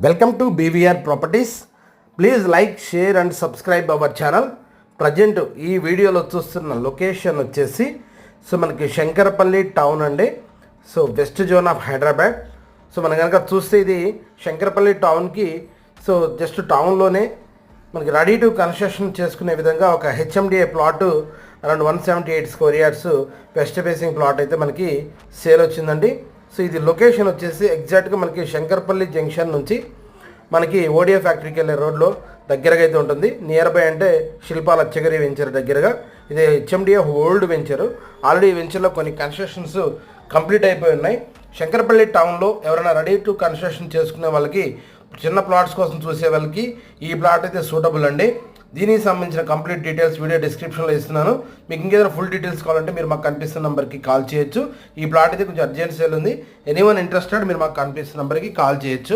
Welcome to BVR properties. Please like, share and subscribe our channel. Present ఈ వీడియోలో చూస్తున్న location వచ్చేసి మనకి శంకరపల్లి టౌన్ అండి. West zone of Hyderabad. మనం కనుక చూస్తే ఇది శంకరపల్లి టౌన్కి జస్ట్ టౌన్లోనే మనకి రెడీ టు కన్స్ట్రక్షన్ చేసుకునే విధంగా ఒక HMDA plot around 178 square yards west facing plot అయితే మనకి సేల్ వచ్చిందండి. ఇది లొకేషన్ వచ్చేసి ఎగ్జాక్ట్గా మనకి శంకరపల్లి జంక్షన్ నుంచి మనకి ఓడియా ఫ్యాక్టరీకి వెళ్ళే రోడ్లో దగ్గరగా అయితే ఉంటుంది. నియర్ బై అంటే శిల్పాల అచ్చగరి వెంచర్ దగ్గరగా. ఇది హెచ్ఎండిఏ ఓల్డ్ వెంచరు. ఆల్రెడీ ఈ వెంచర్లో కొన్ని కన్స్ట్రక్షన్స్ కంప్లీట్ అయిపోయి ఉన్నాయి. శంకరపల్లి టౌన్లో ఎవరైనా రెడీ టు కన్స్ట్రక్షన్ చేసుకునే వాళ్ళకి, చిన్న ప్లాట్స్ కోసం చూసే వాళ్ళకి ఈ ప్లాట్ అయితే సూటబుల్ అండి. దీనికి సంబంధించిన కంప్లీట్ డీటెయిల్స్ వీడియో డిస్క్రిప్షన్లో ఇస్తున్నాను. మీకు ఇంకేదైనా ఫుల్ డీటెయిల్స్ కావాలంటే మీరు మాకు కనిపిస్తున్న నెంబర్కి కాల్ చేయొచ్చు. ఈ ప్లాట్ అయితే కొంచెం అర్జెంట్ సేల్ ఉంది. ఎనీవన్ ఇంట్రెస్టెడ్ మీరు మాకు కనిపిస్తున్న నెంబర్కి కాల్ చేయొచ్చు.